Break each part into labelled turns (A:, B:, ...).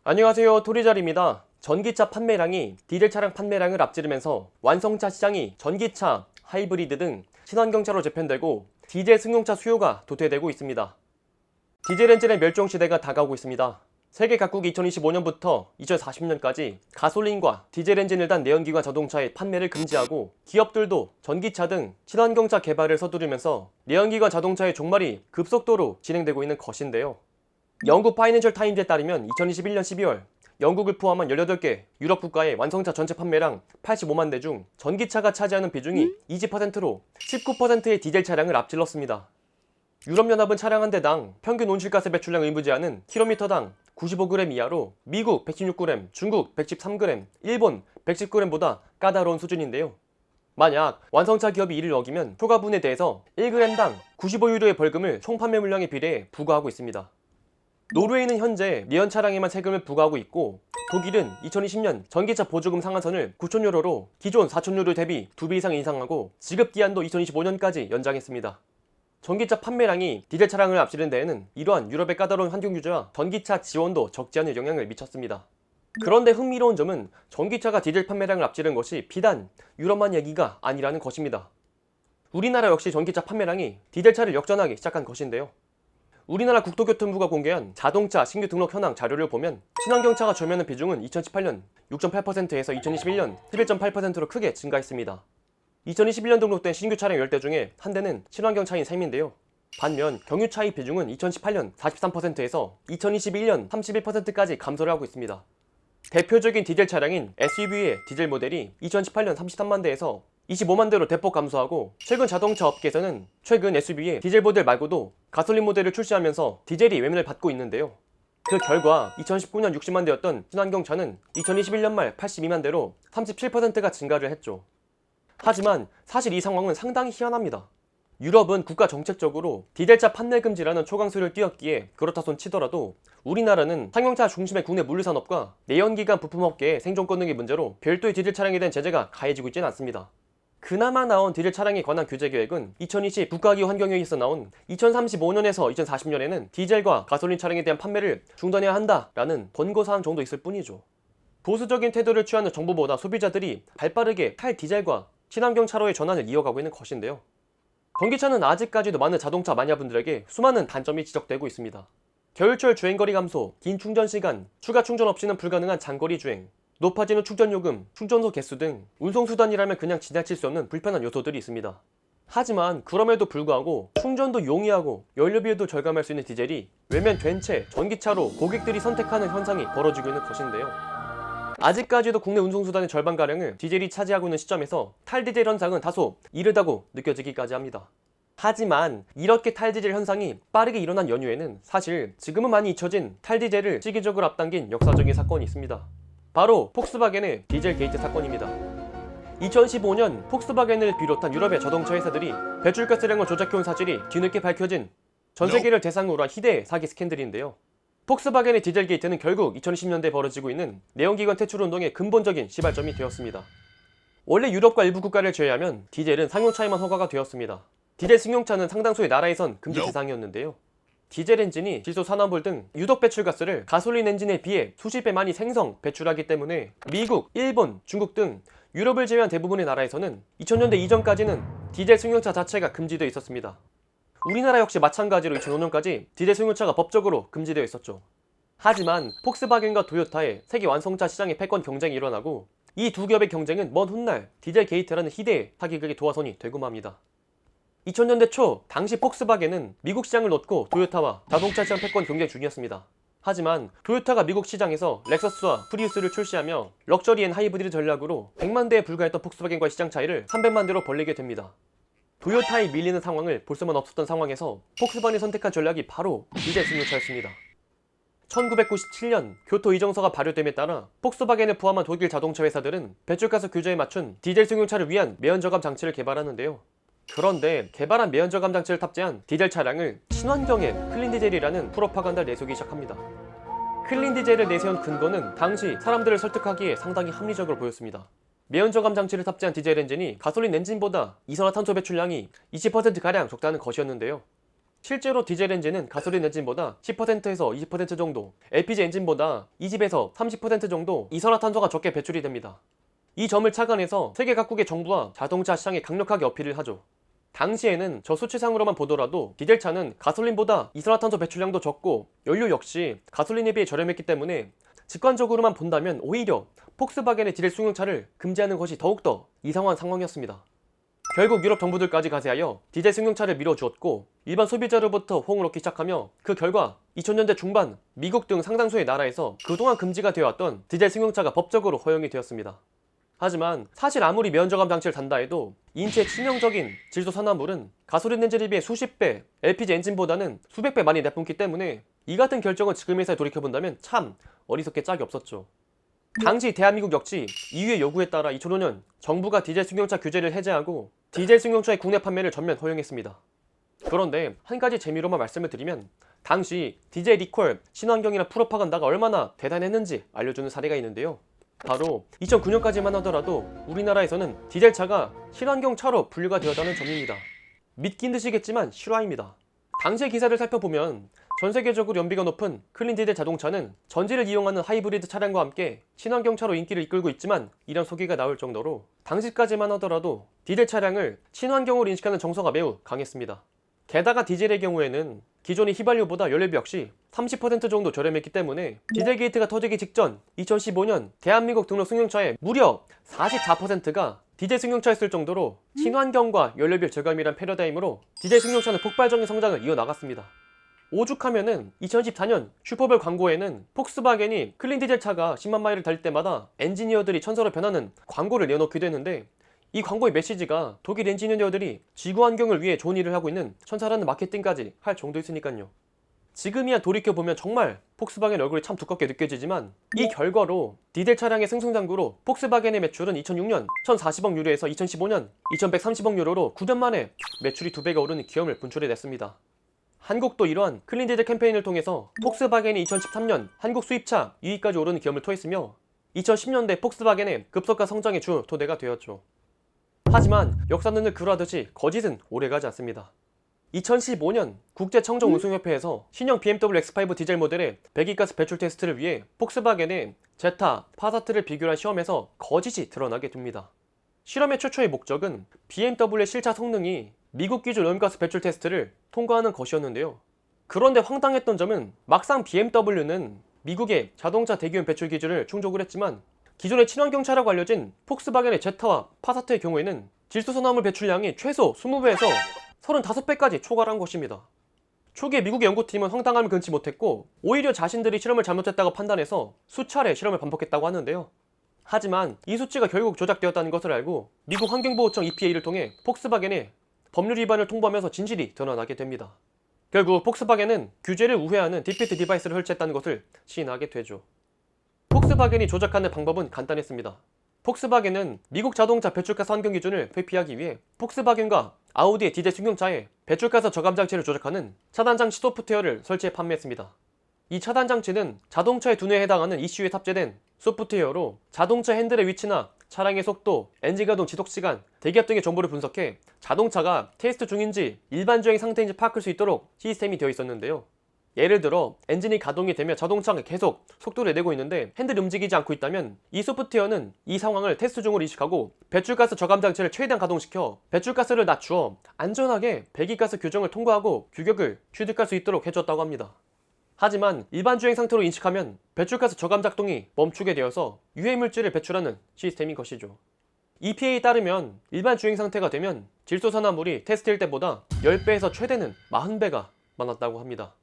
A: 안녕하세요, 토리잘입니다. 전기차 판매량이 디젤 차량 판매량을 앞지르면서 완성차 시장이 전기차, 하이브리드 등 친환경차로 재편되고 디젤 승용차 수요가 도태되고 있습니다. 디젤 엔진의 멸종 시대가 다가오고 있습니다. 세계 각국이 2025년부터 2040년까지 가솔린과 디젤 엔진을 단 내연기관 자동차의 판매를 금지하고 기업들도 전기차 등 친환경차 개발을 서두르면서 내연기관 자동차의 종말이 급속도로 진행되고 있는 것인데요. 영국 파이낸셜 타임즈에 따르면 2021년 12월 영국을 포함한 18개 유럽 국가의 완성차 전체 판매량 85만 대 중 전기차가 차지하는 비중이 20%로 19%의 디젤 차량을 앞질렀습니다. 유럽연합은 차량 한 대당 평균 온실가스 배출량 의무제한은 킬로미터당 95g 이하로 미국 116g, 중국 113g, 일본 110g보다 까다로운 수준인데요. 만약 완성차 기업이 이를 어기면 초과분에 대해서 1g당 95유로의 벌금을 총 판매 물량에 비례해 부과하고 있습니다. 노르웨이는 현재 내연 차량에만 세금을 부과하고 있고 독일은 2020년 전기차 보조금 상한선을 9,000유로로 기존 4,000유로 대비 2배 이상 인상하고 지급기한도 2025년까지 연장했습니다. 전기차 판매량이 디젤 차량을 앞지른 데에는 이러한 유럽의 까다로운 환경 규제와 전기차 지원도 적지 않은 영향을 미쳤습니다. 그런데 흥미로운 점은 전기차가 디젤 판매량을 앞지른 것이 비단 유럽만 얘기가 아니라는 것입니다. 우리나라 역시 전기차 판매량이 디젤차를 역전하기 시작한 것인데요. 우리나라 국토교통부가 공개한 자동차 신규 등록 현황 자료를 보면 친환경차가 점유하는 비중은 2018년 6.8%에서 2021년 11.8%로 크게 증가했습니다. 2021년 등록된 신규 차량 10대 중에 한 대는 친환경차인 셈인데요. 반면 경유차의 비중은 2018년 43%에서 2021년 31%까지 감소를 하고 있습니다. 대표적인 디젤 차량인 SUV의 디젤 모델이 2018년 33만 대에서 25만 대로 대폭 감소하고 최근 자동차 업계에서는 최근 SUV의 디젤 모델 말고도 가솔린 모델을 출시하면서 디젤이 외면을 받고 있는데요. 그 결과 2019년 60만 대였던 친환경차는 2021년 말 82만 대로 37%가 증가를 했죠. 하지만 사실 이 상황은 상당히 희한합니다. 유럽은 국가 정책적으로 디젤차 판매 금지라는 초강수를 띄웠기에 그렇다 손 치더라도 우리나라는 상용차 중심의 국내 물류산업과 내연기관 부품업계의 생존권 등의 문제로 별도의 디젤 차량에 대한 제재가 가해지고 있지는 않습니다. 그나마 나온 디젤 차량에 관한 규제 계획은 2020 국가기후 환경회의에서 나온 2035년에서 2040년에는 디젤과 가솔린 차량에 대한 판매를 중단해야 한다라는 권고사항 정도 있을 뿐이죠. 보수적인 태도를 취하는 정부보다 소비자들이 발빠르게 탈디젤과 친환경 차로의 전환을 이어가고 있는 것인데요. 전기차는 아직까지도 많은 자동차 마니아분들에게 수많은 단점이 지적되고 있습니다. 겨울철 주행거리 감소, 긴 충전시간, 추가 충전 없이는 불가능한 장거리 주행, 높아지는 충전요금, 충전소 개수 등 운송수단이라면 그냥 지나칠 수 없는 불편한 요소들이 있습니다. 하지만 그럼에도 불구하고 충전도 용이하고 연료비에도 절감할 수 있는 디젤이 외면된 채 전기차로 고객들이 선택하는 현상이 벌어지고 있는 것인데요. 아직까지도 국내 운송수단의 절반가량을 디젤이 차지하고 있는 시점에서 탈디젤 현상은 다소 이르다고 느껴지기까지 합니다. 하지만 이렇게 탈디젤 현상이 빠르게 일어난 연유에는 사실 지금은 많이 잊혀진 탈디젤을 시기적으로 앞당긴 역사적인 사건이 있습니다. 바로 폭스바겐의 디젤 게이트 사건입니다. 2015년 폭스바겐을 비롯한 유럽의 자동차 회사들이 배출가스량을 조작해온 사실이 뒤늦게 밝혀진 전 세계를 대상으로 한 희대의 사기 스캔들인데요. 폭스바겐의 디젤 게이트는 결국 2020년대에 벌어지고 있는 내연기관 퇴출 운동의 근본적인 시발점이 되었습니다. 원래 유럽과 일부 국가를 제외하면 디젤은 상용차에만 허가가 되었습니다. 디젤 승용차는 상당수의 나라에선 금지 대상이었는데요. 디젤 엔진이 질소, 산화물 등 유독 배출가스를 가솔린 엔진에 비해 수십 배 많이 생성, 배출하기 때문에 미국, 일본, 중국 등 유럽을 제외한 대부분의 나라에서는 2000년대 이전까지는 디젤 승용차 자체가 금지되어 있었습니다. 우리나라 역시 마찬가지로 2005년까지 디젤 승용차가 법적으로 금지되어 있었죠. 하지만 폭스바겐과 도요타의 세계 완성차 시장의 패권 경쟁이 일어나고 이 두 기업의 경쟁은 먼 훗날 디젤 게이트라는 희대의 사기극의 도화선이 되고 맙니다. 2000년대 초 당시 폭스바겐은 미국 시장을 놓고 도요타와 자동차 시장 패권 경쟁 중이었습니다. 하지만 도요타가 미국 시장에서 렉서스와 프리우스를 출시하며 럭셔리 앤 하이브리드 전략으로 100만 대에 불과했던 폭스바겐과의 시장 차이를 300만 대로 벌리게 됩니다. 도요타에 밀리는 상황을 볼 수만 없었던 상황에서 폭스바겐이 선택한 전략이 바로 디젤 승용차였습니다. 1997년 교토 의정서가 발효됨에 따라 폭스바겐을 포함한 독일 자동차 회사들은 배출가스 규제에 맞춘 디젤 승용차를 위한 매연저감 장치를 개발하는데요. 그런데 개발한 매연저감 장치를 탑재한 디젤 차량을 친환경의 클린디젤이라는 프로파간다를 내세우기 시작합니다. 클린디젤을 내세운 근거는 당시 사람들을 설득하기에 상당히 합리적으로 보였습니다. 매연저감 장치를 탑재한 디젤 엔진이 가솔린 엔진보다 이산화탄소 배출량이 20%가량 적다는 것이었는데요. 실제로 디젤 엔진은 가솔린 엔진보다 10%에서 20% 정도, LPG 엔진보다 20에서 30% 정도 이산화탄소가 적게 배출이 됩니다. 이 점을 착안해서 세계 각국의 정부와 자동차 시장에 강력하게 어필을 하죠. 당시에는 저 수치상으로만 보더라도 디젤차는 가솔린보다 이산화탄소 배출량도 적고 연료 역시 가솔린에 비해 저렴했기 때문에 직관적으로만 본다면 오히려 폭스바겐의 디젤 승용차를 금지하는 것이 더욱더 이상한 상황이었습니다. 결국 유럽 정부들까지 가세하여 디젤 승용차를 밀어주었고 일반 소비자로부터 호응을 얻기 시작하며 그 결과 2000년대 중반 미국 등 상당수의 나라에서 그동안 금지가 되어왔던 디젤 승용차가 법적으로 허용이 되었습니다. 하지만 사실 아무리 면저감 장치를 단다 해도 인체에 치명적인 질소 산화물은 가솔린 엔진에 비해 수십 배, LPG 엔진보다는 수백 배 많이 내뿜기 때문에 이 같은 결정을 지금에서 돌이켜본다면 참 어리석게 짝이 없었죠. 당시 대한민국 역시 EU의 요구에 따라 2005년 정부가 디젤 승용차 규제를 해제하고 디젤 승용차의 국내 판매를 전면 허용했습니다. 그런데 한 가지 재미로만 말씀을 드리면 당시 디젤 리콜, 친환경이나 프로파간다가 얼마나 대단했는지 알려주는 사례가 있는데요. 바로 2009년까지만 하더라도 우리나라에서는 디젤차가 친환경 차로 분류가 되었다는 점입니다. 믿긴 듯이겠지만 실화입니다. 당시의 기사를 살펴보면 전 세계적으로 연비가 높은 클린 디젤 자동차는 전지를 이용하는 하이브리드 차량과 함께 친환경차로 인기를 이끌고 있지만 이런 소개가 나올 정도로 당시까지만 하더라도 디젤 차량을 친환경으로 인식하는 정서가 매우 강했습니다. 게다가 디젤의 경우에는 기존의 휘발유보다 연료비 역시 30% 정도 저렴했기 때문에 디젤 게이트가 터지기 직전 2015년 대한민국 등록 승용차의 무려 44%가 디젤 승용차였을 정도로 친환경과 연료비 절감이란 패러다임으로 디젤 승용차는 폭발적인 성장을 이어나갔습니다. 오죽하면은 2014년 슈퍼볼 광고에는 폭스바겐이 클린 디젤 차가 10만 마일을 달릴 때마다 엔지니어들이 천사로 변하는 광고를 내놓기도 했는데 이 광고의 메시지가 독일 엔지니어들이 지구 환경을 위해 좋은 일을 하고 있는 천사라는 마케팅까지 할 정도였으니까요. 지금이야 돌이켜보면 정말 폭스바겐 얼굴이 참 두껍게 느껴지지만 이 결과로 디젤 차량의 승승장구로 폭스바겐의 매출은 2006년 1040억 유로에서 2015년 2130억 유로로 9년 만에 매출이 2배가 오르는 기염을 분출해냈습니다. 한국도 이러한 클린 디젤 캠페인을 통해서 폭스바겐이 2013년 한국 수입차 2위까지 오르는 기염을 토했으며 2010년대 폭스바겐의 급속한 성장의 주 토대가 되었죠. 하지만 역사는 늘 그러하듯이 거짓은 오래가지 않습니다. 2015년 국제청정운송협회에서 신형 BMW X5 디젤 모델의 배기가스 배출 테스트를 위해 폭스바겐의 제타, 파사트를 비교한 시험에서 거짓이 드러나게 됩니다. 실험의 최초의 목적은 BMW의 실차 성능이 미국 기준 오염가스 배출 테스트를 통과하는 것이었는데요. 그런데 황당했던 점은 막상 BMW는 미국의 자동차 대기오염 배출 기준을 충족을 했지만 기존의 친환경차라고 알려진 폭스바겐의 제타와 파사트의 경우에는 질소산화물 배출량이 최소 20배에서 35배까지 초과한 것입니다. 초기에 미국의 연구팀은 황당함을 금치 못했고 오히려 자신들이 실험을 잘못했다고 판단해서 수차례 실험을 반복했다고 하는데요. 하지만 이 수치가 결국 조작되었다는 것을 알고 미국 환경보호청 EPA를 통해 폭스바겐의 법률 위반을 통보하면서 진실이 드러나게 됩니다. 결국 폭스바겐은 규제를 우회하는 디피트 디바이스를 설치했다는 것을 시인하게 되죠. 폭스바겐이 조작하는 방법은 간단했습니다. 폭스바겐은 미국 자동차 배출가스 환경 기준을 회피하기 위해 폭스바겐과 아우디의 디젤 승용차에 배출가스 저감 장치를 조작하는 차단장치 소프트웨어를 설치해 판매했습니다. 이 차단장치는 자동차의 두뇌에 해당하는 ECU에 탑재된 소프트웨어로 자동차 핸들의 위치나 차량의 속도, 엔진 가동 지속시간, 대기압 등의 정보를 분석해 자동차가 테스트 중인지 일반 주행 상태인지 파악할 수 있도록 시스템이 되어 있었는데요. 예를 들어 엔진이 가동이 되면 자동차가 계속 속도를 내고 있는데 핸들이 움직이지 않고 있다면 이 소프트웨어는 이 상황을 테스트 중으로 인식하고 배출가스 저감 장치를 최대한 가동시켜 배출가스를 낮추어 안전하게 배기가스 규정을 통과하고 규격을 취득할 수 있도록 해줬다고 합니다. 하지만 일반 주행 상태로 인식하면 배출가스 저감 작동이 멈추게 되어서 유해물질을 배출하는 시스템인 것이죠. EPA에 따르면 일반 주행 상태가 되면 질소산화물이 테스트일 때보다 10배에서 최대는 40배가 많았다고 합니다.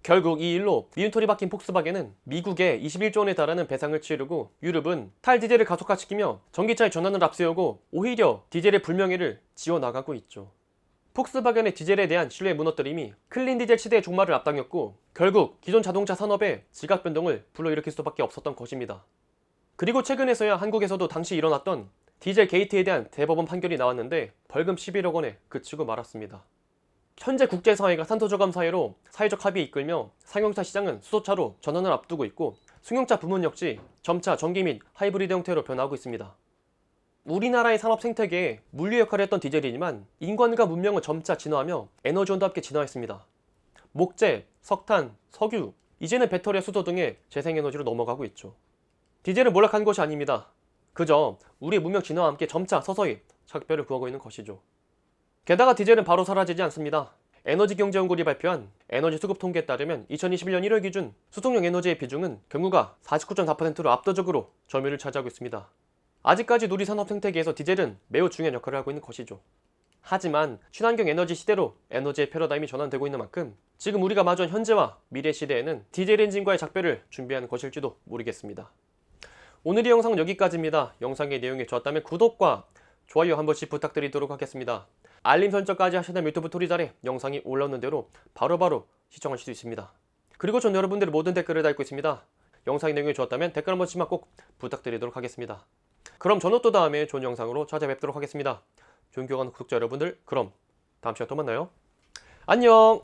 A: 결국 이 일로 미운털이 박힌 폭스바겐은 미국에 21조 원에 달하는 배상을 치르고 유럽은 탈디젤을 가속화시키며 전기차의 전환을 앞세우고 오히려 디젤의 불명예를 지어나가고 있죠. 폭스바겐의 디젤에 대한 신뢰의 무너뜨림이 클린 디젤 시대의 종말을 앞당겼고 결국 기존 자동차 산업의 지각 변동을 불러일으킬 수밖에 없었던 것입니다. 그리고 최근에서야 한국에서도 당시 일어났던 디젤 게이트에 대한 대법원 판결이 나왔는데 벌금 11억 원에 그치고 말았습니다. 현재 국제사회가 산소저감 사회로 사회적 합의에 이끌며 상용차 시장은 수소차로 전환을 앞두고 있고 승용차 부문 역시 점차 전기 및 하이브리드 형태로 변화하고 있습니다. 우리나라의 산업 생태계에 물류 역할을 했던 디젤이지만 인간과 문명은 점차 진화하며 에너지원도 함께 진화했습니다. 목재, 석탄, 석유, 이제는 배터리와 수소 등의 재생에너지로 넘어가고 있죠. 디젤을 몰락한 것이 아닙니다. 그저 우리의 문명 진화와 함께 점차 서서히 작별을 구하고 있는 것이죠. 게다가 디젤은 바로 사라지지 않습니다. 에너지경제연구원이 발표한 에너지 수급 통계에 따르면 2021년 1월 기준 수송용 에너지의 비중은 경유가 49.4%로 압도적으로 점유율을 차지하고 있습니다. 아직까지 우리 산업 생태계에서 디젤은 매우 중요한 역할을 하고 있는 것이죠. 하지만 친환경 에너지 시대로 에너지의 패러다임이 전환되고 있는 만큼 지금 우리가 마주한 현재와 미래 시대에는 디젤 엔진과의 작별을 준비하는 것일지도 모르겠습니다. 오늘 이 영상은 여기까지입니다. 영상의 내용이 좋았다면 구독과 좋아요 한 번씩 부탁드리도록 하겠습니다. 알림 설정까지 하시면 유튜브 토리잘에 영상이 올라오는 대로 바로바로 시청하실 수 있습니다. 그리고 전 여러분들의 모든 댓글을 달고 있습니다. 영상의 내용이 좋았다면 댓글 한 번씩만 꼭 부탁드리도록 하겠습니다. 그럼 저는 또 다음에 좋은 영상으로 찾아뵙도록 하겠습니다. 존경하는 구독자 여러분들, 그럼 다음 시간에 또 만나요. 안녕!